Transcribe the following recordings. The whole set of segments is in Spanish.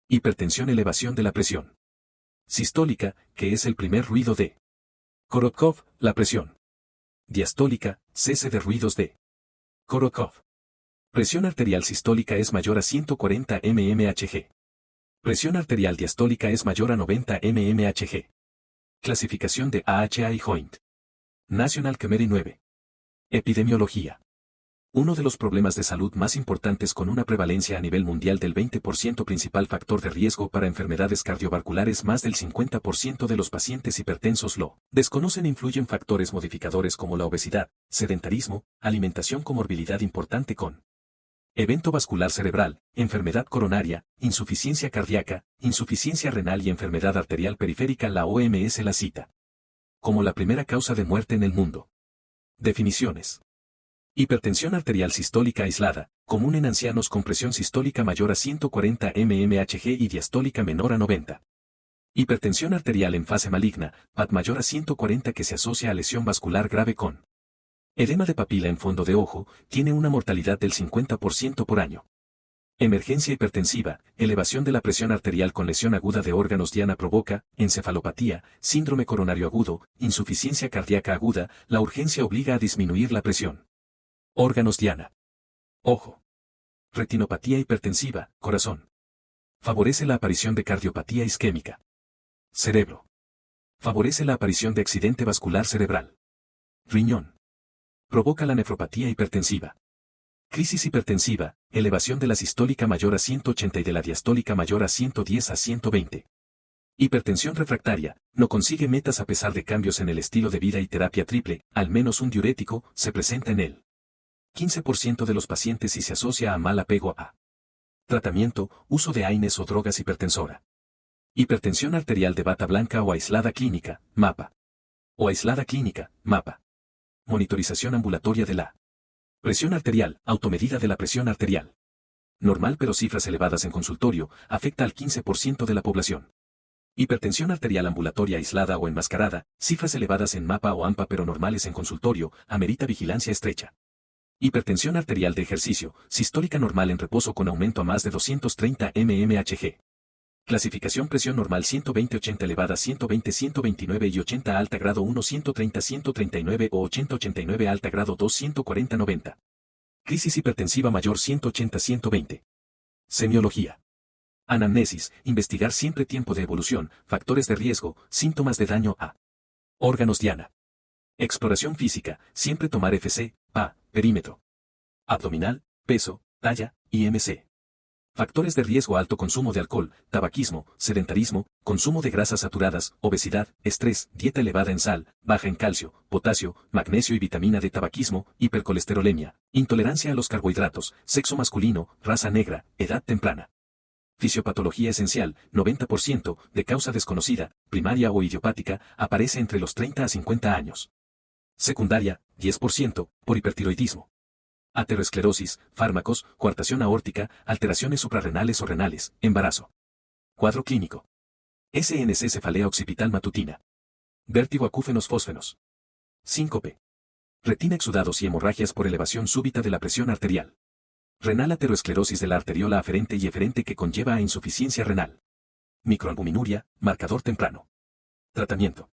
Hipertensión, elevación de la presión sistólica, que es el primer ruido de Korotkov, la presión diastólica, cese de ruidos de Korotkov. Presión arterial sistólica es mayor a 140 mmHg. Presión arterial diastólica es mayor a 90 mmHg. Clasificación de AHA y Joint. National Committee 9. Epidemiología. Uno de los problemas de salud más importantes con una prevalencia a nivel mundial del 20%, principal factor de riesgo para enfermedades cardiovasculares. Más del 50% de los pacientes hipertensos lo desconocen. Influyen factores modificadores como la obesidad, sedentarismo, alimentación, comorbilidad importante con evento vascular cerebral, enfermedad coronaria, insuficiencia cardíaca, insuficiencia renal y enfermedad arterial periférica. La OMS la cita como la primera causa de muerte en el mundo. Definiciones. Hipertensión arterial sistólica aislada, común en ancianos con presión sistólica mayor a 140 mmHg y diastólica menor a 90. Hipertensión arterial en fase maligna, PAT mayor a 140, que se asocia a lesión vascular grave con edema de papila en fondo de ojo, tiene una mortalidad del 50% por año. Emergencia hipertensiva, elevación de la presión arterial con lesión aguda de órganos diana, provoca encefalopatía, síndrome coronario agudo, insuficiencia cardíaca aguda. La urgencia obliga a disminuir la presión. Órganos diana. Ojo. Retinopatía hipertensiva, corazón. Favorece la aparición de cardiopatía isquémica. Cerebro. Favorece la aparición de accidente vascular cerebral. Riñón. Provoca la nefropatía hipertensiva. Crisis hipertensiva, elevación de la sistólica mayor a 180 y de la diastólica mayor a 110 a 120. Hipertensión refractaria, no consigue metas a pesar de cambios en el estilo de vida y terapia triple, al menos un diurético, se presenta en él 15% de los pacientes y se asocia a mal apego a tratamiento, uso de AINES o drogas hipertensora. Hipertensión arterial de bata blanca o aislada clínica, MAPA. O aislada clínica, MAPA. Monitorización ambulatoria de la presión arterial, automedida de la presión arterial. Normal pero cifras elevadas en consultorio, afecta al 15% de la población. Hipertensión arterial ambulatoria aislada o enmascarada, cifras elevadas en MAPA o AMPA pero normales en consultorio, amerita vigilancia estrecha. Hipertensión arterial de ejercicio, sistólica normal en reposo con aumento a más de 230 mmHg. Clasificación: presión normal 120-80 elevada 120-129 y 80 alta grado 1 130-139 o 80-89 alta grado 2 140-90. Crisis hipertensiva mayor 180-120. Semiología. Anamnesis, investigar siempre tiempo de evolución, factores de riesgo, síntomas de daño a órganos diana. Exploración física, siempre tomar FC, PA, perímetro abdominal, peso, talla, IMC. Factores de riesgo: alto consumo de alcohol, tabaquismo, sedentarismo, consumo de grasas saturadas, obesidad, estrés, dieta elevada en sal, baja en calcio, potasio, magnesio y vitamina D, tabaquismo, hipercolesterolemia, intolerancia a los carbohidratos, sexo masculino, raza negra, edad temprana. Fisiopatología esencial, 90%, de causa desconocida, primaria o idiopática, aparece entre los 30 a 50 años. Secundaria, 10%, por hipertiroidismo. Aterosclerosis, fármacos, coartación aórtica, alteraciones suprarrenales o renales, embarazo. Cuadro clínico. SNC, cefalea occipital matutina. Vértigo, acúfenos, fósfenos. Síncope. Retina, exudados y hemorragias por elevación súbita de la presión arterial. Renal, aterosclerosis de la arteriola aferente y eferente que conlleva a insuficiencia renal. Microalbuminuria, marcador temprano. Tratamiento.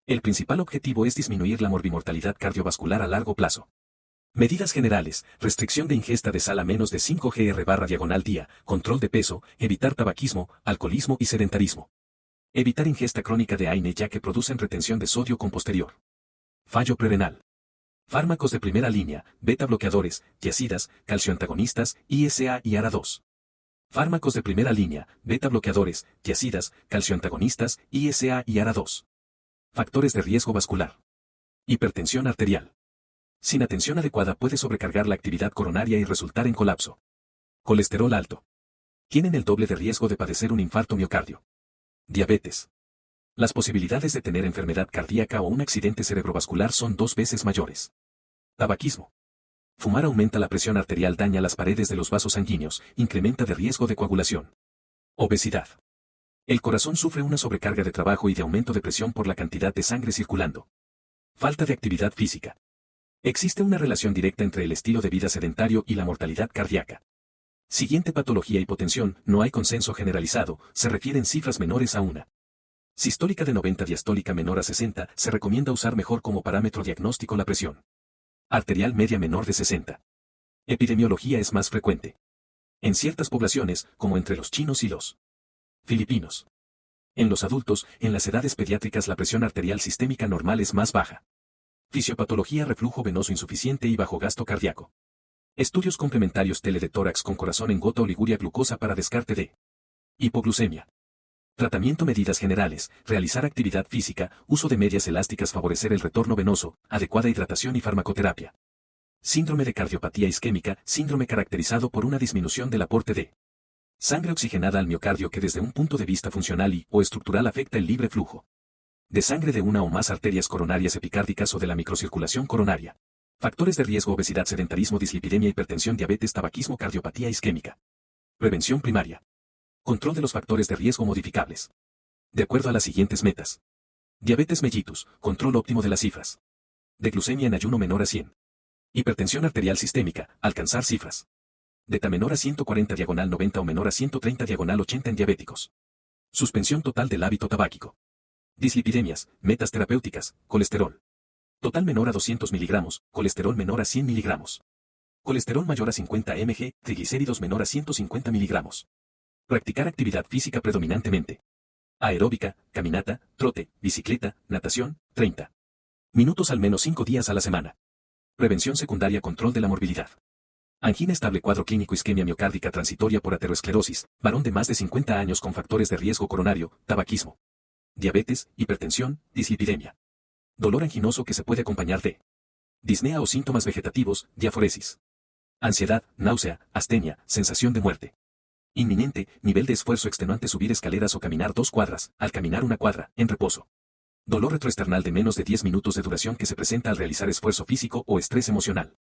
El principal objetivo es disminuir la morbimortalidad cardiovascular a largo plazo. Medidas generales: restricción de ingesta de sal a menos de 5 gr/día, control de peso, evitar tabaquismo, alcoholismo y sedentarismo. Evitar ingesta crónica de AINE ya que producen retención de sodio con posterior fallo prerenal. Fármacos de primera línea, beta bloqueadores, tiazidas, calcioantagonistas, ISA y ARA2. Fármacos de primera línea, beta bloqueadores, tiazidas, calcioantagonistas, ISA y ARA2. Factores de riesgo vascular. Hipertensión arterial. Sin atención adecuada puede sobrecargar la actividad coronaria y resultar en colapso. Colesterol alto. Tienen el doble de riesgo de padecer un infarto miocardio. Diabetes. Las posibilidades de tener enfermedad cardíaca o un accidente cerebrovascular son 2 veces mayores. Tabaquismo. Fumar aumenta la presión arterial, daña las paredes de los vasos sanguíneos, incrementa de riesgo de coagulación. Obesidad. El corazón sufre una sobrecarga de trabajo y de aumento de presión por la cantidad de sangre circulando. Falta de actividad física. Existe una relación directa entre el estilo de vida sedentario y la mortalidad cardíaca. Siguiente patología: hipotensión. No hay consenso generalizado, se refieren cifras menores a una. Sistólica de 90, diastólica menor a 60, se recomienda usar mejor como parámetro diagnóstico la presión arterial media menor de 60. Epidemiología: es más frecuente en ciertas poblaciones, como entre los chinos y los filipinos. En los adultos, en las edades pediátricas, la presión arterial sistémica normal es más baja. Fisiopatología: reflujo venoso insuficiente y bajo gasto cardíaco. Estudios complementarios: tele de tórax con corazón en gota, oliguria, glucosa para descarte de hipoglucemia. Tratamiento: medidas generales, realizar actividad física, uso de medias elásticas, favorecer el retorno venoso, adecuada hidratación y farmacoterapia. Síndrome de cardiopatía isquémica: síndrome caracterizado por una disminución del aporte de sangre oxigenada al miocardio que desde un punto de vista funcional y/o estructural afecta el libre flujo de sangre de una o más arterias coronarias epicárdicas o de la microcirculación coronaria. Factores de riesgo: obesidad, sedentarismo, dislipidemia, hipertensión, diabetes, tabaquismo, cardiopatía isquémica. Prevención primaria. Control de los factores de riesgo modificables. De acuerdo a las siguientes metas. Diabetes mellitus, control óptimo de las cifras. De glucemia en ayuno menor a 100. Hipertensión arterial sistémica, alcanzar cifras. Beta menor a 140/90 o menor a 130/80 en diabéticos. Suspensión total del hábito tabáquico. Dislipidemias, metas terapéuticas, colesterol total menor a 200 miligramos, colesterol menor a 100 miligramos. Colesterol mayor a 50 mg, triglicéridos menor a 150 miligramos. Practicar actividad física predominantemente. Aeróbica, caminata, trote, bicicleta, natación, 30 minutos al menos 5 días a la semana. Prevención secundaria: control de la morbilidad. Angina estable, cuadro clínico: isquemia miocárdica transitoria por aterosclerosis, varón de más de 50 años con factores de riesgo coronario, tabaquismo, diabetes, hipertensión, dislipidemia. Dolor anginoso que se puede acompañar de disnea o síntomas vegetativos, diaforesis. Ansiedad, náusea, astenia, sensación de muerte inminente, nivel de esfuerzo extenuante: subir escaleras o caminar 2 cuadras, al caminar 1 cuadra, en reposo. Dolor retroesternal de menos de 10 minutos de duración que se presenta al realizar esfuerzo físico o estrés emocional.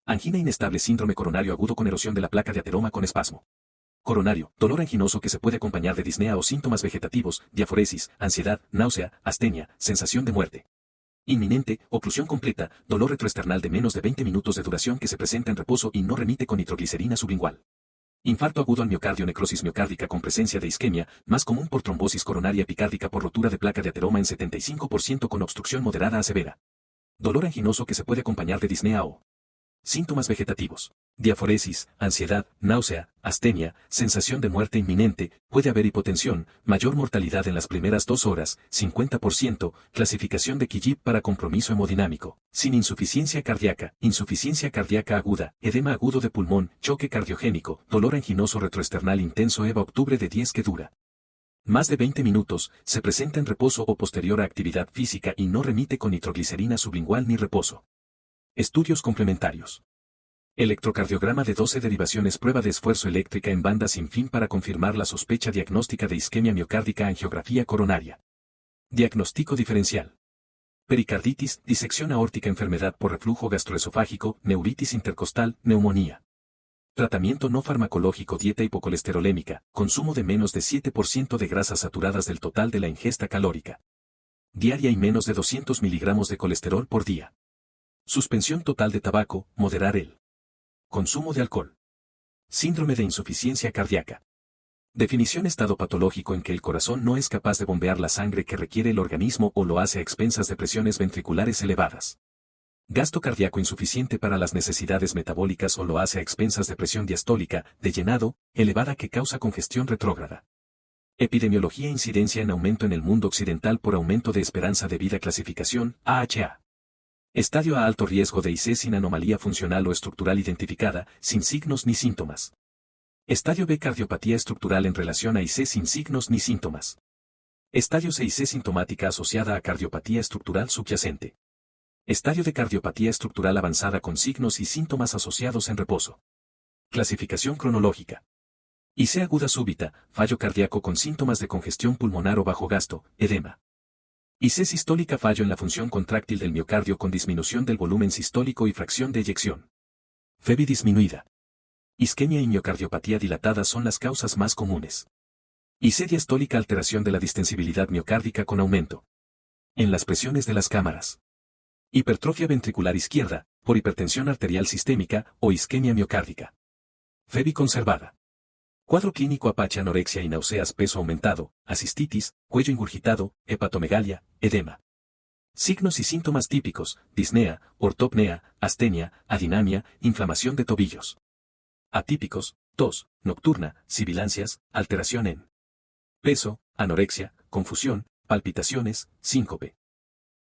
Angina inestable, síndrome coronario agudo con erosión de la placa de ateroma con espasmo coronario, dolor anginoso que se puede acompañar de disnea o síntomas vegetativos, diaforesis, ansiedad, náusea, astenia, sensación de muerte inminente, oclusión completa, dolor retroesternal de menos de 20 minutos de duración que se presenta en reposo y no remite con nitroglicerina sublingual. Infarto agudo al miocardio, necrosis miocárdica con presencia de isquemia, más común por trombosis coronaria epicárdica por rotura de placa de ateroma en 75% con obstrucción moderada a severa. Dolor anginoso que se puede acompañar de disnea o síntomas vegetativos. Diaforesis, ansiedad, náusea, astenia, sensación de muerte inminente, puede haber hipotensión, mayor mortalidad en las primeras 2 horas, 50%, clasificación de Kijib para compromiso hemodinámico, sin insuficiencia cardíaca aguda, edema agudo de pulmón, choque cardiogénico, dolor anginoso retroesternal intenso EVA octubre de 10 que dura más de 20 minutos, se presenta en reposo o posterior a actividad física y no remite con nitroglicerina sublingual ni reposo. Estudios complementarios. Electrocardiograma de 12 derivaciones, prueba de esfuerzo eléctrica en banda sin fin para confirmar la sospecha diagnóstica de isquemia miocárdica, angiografía coronaria. Diagnóstico diferencial. Pericarditis, disección aórtica, enfermedad por reflujo gastroesofágico, neuritis intercostal, neumonía. Tratamiento no farmacológico: dieta hipocolesterolémica, consumo de menos de 7% de grasas saturadas del total de la ingesta calórica diaria y menos de 200 miligramos de colesterol por día. Suspensión total de tabaco, moderar el consumo de alcohol. Síndrome de insuficiencia cardíaca. Definición: estado patológico en que el corazón no es capaz de bombear la sangre que requiere el organismo o lo hace a expensas de presiones ventriculares elevadas. Gasto cardíaco insuficiente para las necesidades metabólicas o lo hace a expensas de presión diastólica, de llenado, elevada que causa congestión retrógrada. Epidemiología: incidencia en aumento en el mundo occidental por aumento de esperanza de vida. Clasificación: AHA. Estadio A: alto riesgo de IC sin anomalía funcional o estructural identificada, sin signos ni síntomas. Estadio B: cardiopatía estructural en relación a IC sin signos ni síntomas. Estadio C: IC sintomática asociada a cardiopatía estructural subyacente. Estadio de cardiopatía estructural avanzada con signos y síntomas asociados en reposo. Clasificación cronológica. IC aguda súbita, fallo cardíaco con síntomas de congestión pulmonar o bajo gasto, edema. IC sistólica: fallo en la función contráctil del miocardio con disminución del volumen sistólico y fracción de eyección. FEBI disminuida. Isquemia y miocardiopatía dilatada son las causas más comunes. IC diastólica: alteración de la distensibilidad miocárdica con aumento en las presiones de las cámaras. Hipertrofia ventricular izquierda, por hipertensión arterial sistémica o isquemia miocárdica. Febi conservada. Cuadro clínico: apache, anorexia y náuseas, peso aumentado, asistitis, cuello ingurgitado, hepatomegalia, edema. Signos y síntomas típicos: disnea, ortopnea, astenia, adinamia, inflamación de tobillos. Atípicos: tos nocturna, sibilancias, alteración en peso, anorexia, confusión, palpitaciones, síncope.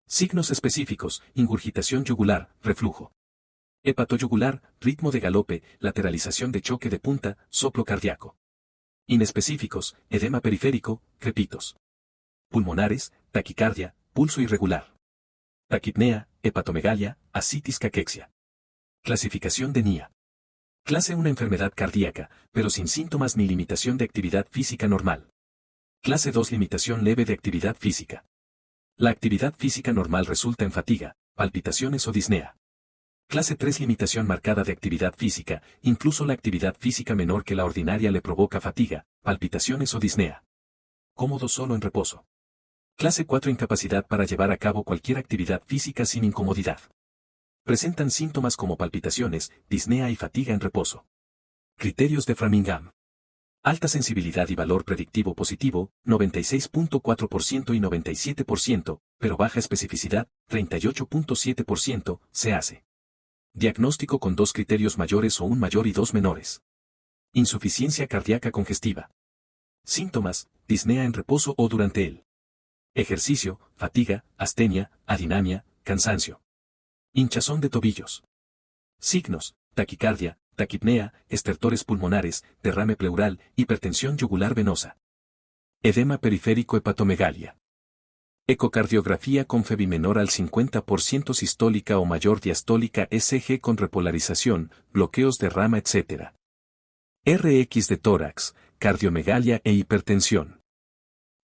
Signos específicos: ingurgitación yugular, reflujo hepatoyugular, ritmo de galope, lateralización de choque de punta, soplo cardíaco. Inespecíficos: edema periférico, crepitos pulmonares, taquicardia, pulso irregular, taquipnea, hepatomegalia, ascitis, caquexia. Clasificación de NIA. Clase: una enfermedad cardíaca, pero sin síntomas ni limitación de actividad física normal. Clase 2: limitación leve de actividad física. La actividad física normal resulta en fatiga, palpitaciones o disnea. Clase 3: limitación marcada de actividad física, incluso la actividad física menor que la ordinaria le provoca fatiga, palpitaciones o disnea. Cómodo solo en reposo. Clase 4: incapacidad para llevar a cabo cualquier actividad física sin incomodidad. Presentan síntomas como palpitaciones, disnea y fatiga en reposo. Criterios de Framingham. Alta sensibilidad y valor predictivo positivo, 96.4% y 97%, pero baja especificidad, 38.7%, se hace. Diagnóstico con 2 criterios mayores o un mayor y 2 menores. Insuficiencia cardíaca congestiva. Síntomas: disnea en reposo o durante el ejercicio, fatiga, astenia, adinamia, cansancio. Hinchazón de tobillos. Signos: taquicardia, taquipnea, estertores pulmonares, derrame pleural, hipertensión yugular venosa. Edema periférico, hepatomegalia. Ecocardiografía con Febi menor al 50%, sistólica o mayor, diastólica, ECG con repolarización, bloqueos de rama, etc. RX de tórax, cardiomegalia e hipertensión.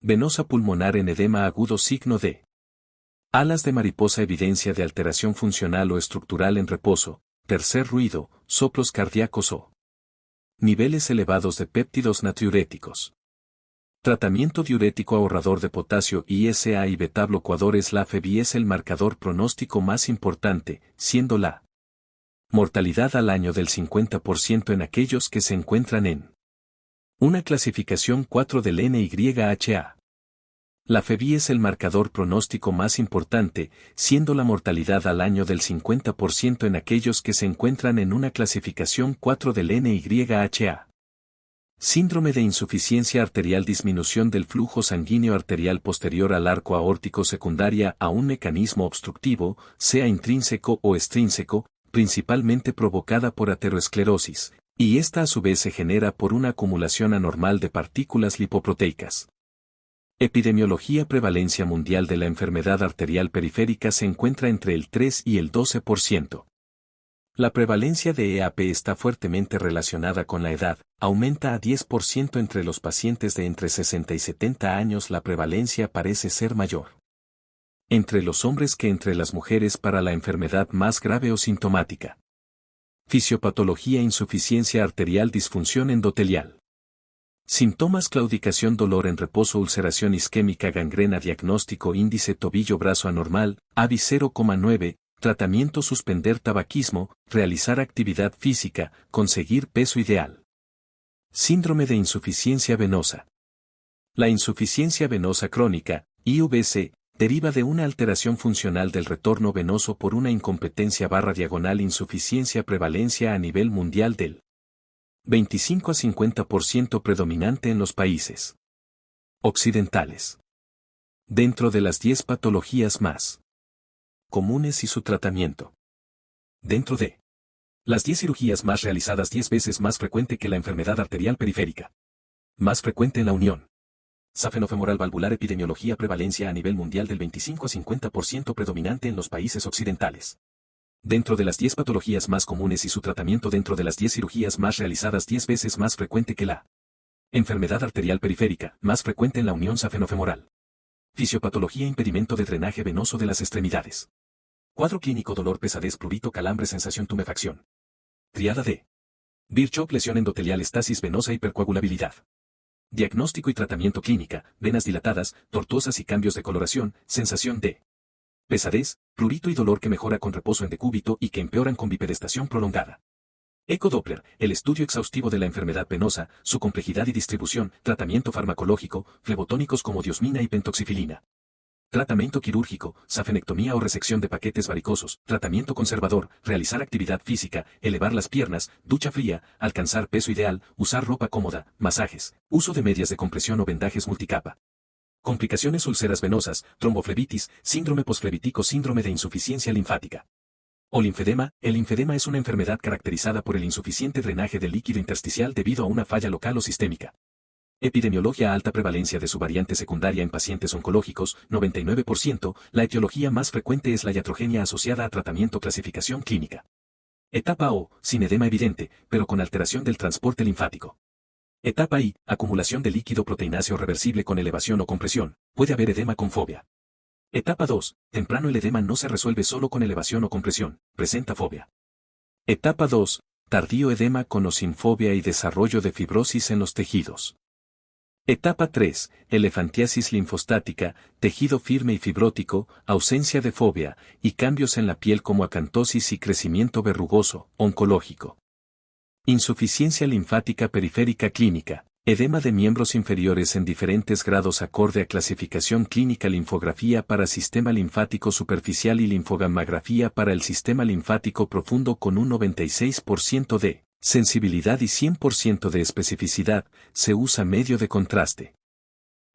Venosa pulmonar en edema agudo, signo de alas de mariposa, evidencia de alteración funcional o estructural en reposo. Tercer ruido: soplos cardíacos o niveles elevados de péptidos natriuréticos. Tratamiento: diurético ahorrador de potasio, ISA y beta-bloqueadores. La Febi es el marcador pronóstico más importante, siendo la mortalidad al año del 50% en aquellos que se encuentran en una clasificación 4 del NYHA. La Febi es el marcador pronóstico más importante, siendo la mortalidad al año del 50% en aquellos que se encuentran en una clasificación 4 del NYHA. Síndrome de insuficiencia arterial: disminución del flujo sanguíneo arterial posterior al arco aórtico secundaria a un mecanismo obstructivo, sea intrínseco o extrínseco, principalmente provocada por aterosclerosis, y esta a su vez se genera por una acumulación anormal de partículas lipoproteicas. Epidemiología: prevalencia mundial de la enfermedad arterial periférica se encuentra entre el 3 y el 12%. La prevalencia de EAP está fuertemente relacionada con la edad, aumenta a 10% entre los pacientes de entre 60 y 70 años. La prevalencia parece ser mayor entre los hombres que entre las mujeres para la enfermedad más grave o sintomática. Fisiopatología: insuficiencia arterial, disfunción endotelial. Síntomas: claudicación, dolor en reposo, ulceración isquémica, gangrena. Diagnóstico: índice tobillo-brazo anormal, ABI 0,9. Tratamiento: suspender tabaquismo, realizar actividad física, conseguir peso ideal. Síndrome de insuficiencia venosa. La insuficiencia venosa crónica, IVC, deriva de una alteración funcional del retorno venoso por una incompetencia / insuficiencia. Prevalencia a nivel mundial del 25 a 50%, predominante en los países occidentales. Dentro de las 10 patologías más comunes y su tratamiento. Dentro de las 10 cirugías más realizadas, 10 veces más frecuente que la enfermedad arterial periférica. Más frecuente en la Unión. Safenofemoral valvular. Epidemiología: prevalencia a nivel mundial del 25 a 50%, predominante en los países occidentales. Dentro de las 10 patologías más comunes y su tratamiento. Dentro de las 10 cirugías más realizadas, 10 veces más frecuente que la enfermedad arterial periférica, más frecuente en la unión safenofemoral. Fisiopatología: impedimento de drenaje venoso de las extremidades. Cuadro clínico: dolor, pesadez, prurito, calambre, sensación, tumefacción. Triada de Virchow: lesión endotelial, estasis venosa, hipercoagulabilidad. Diagnóstico y tratamiento: clínica: venas dilatadas, tortuosas y cambios de coloración, sensación de pesadez, prurito y dolor que mejora con reposo en decúbito y que empeoran con bipedestación prolongada. Ecodoppler, el estudio exhaustivo de la enfermedad venosa, su complejidad y distribución, tratamiento farmacológico, flebotónicos como diosmina y pentoxifilina. Tratamiento quirúrgico, safenectomía o resección de paquetes varicosos, tratamiento conservador, realizar actividad física, elevar las piernas, ducha fría, alcanzar peso ideal, usar ropa cómoda, masajes, uso de medias de compresión o vendajes multicapa. Complicaciones: úlceras venosas, tromboflebitis, síndrome posflebítico, síndrome de insuficiencia linfática. O linfedema. El linfedema es una enfermedad caracterizada por el insuficiente drenaje del líquido intersticial debido a una falla local o sistémica. Epidemiología: alta prevalencia de su variante secundaria en pacientes oncológicos, 99%, la etiología más frecuente es la iatrogenia asociada a tratamiento. Clasificación clínica. Etapa O, sin edema evidente, pero con alteración del transporte linfático. Etapa I, acumulación de líquido proteináceo reversible con elevación o compresión, puede haber edema con fobia. Etapa 2, temprano. El edema no se resuelve solo con elevación o compresión, presenta fobia. Etapa 2, tardío. Edema con o sin fobia y desarrollo de fibrosis en los tejidos. Etapa 3, elefantiasis linfostática, tejido firme y fibrótico, ausencia de fobia, y cambios en la piel como acantosis y crecimiento verrugoso, oncológico. Insuficiencia linfática periférica clínica. Edema de miembros inferiores en diferentes grados acorde a clasificación clínica. Linfografía para sistema linfático superficial y linfogammagrafía para el sistema linfático profundo con un 96% de sensibilidad y 100% de especificidad. Se usa medio de contraste.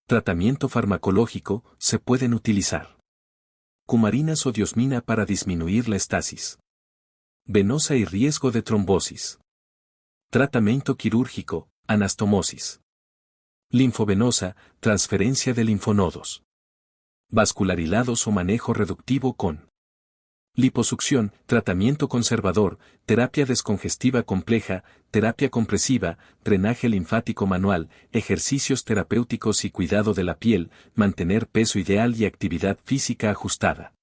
Tratamiento farmacológico: se pueden utilizar cumarinas o diosmina para disminuir la estasis venosa y riesgo de trombosis. Tratamiento quirúrgico: anastomosis linfovenosa, transferencia de linfonodos vascularilados o manejo reductivo con liposucción. Tratamiento conservador: terapia descongestiva compleja, terapia compresiva, drenaje linfático manual, ejercicios terapéuticos y cuidado de la piel, mantener peso ideal y actividad física ajustada.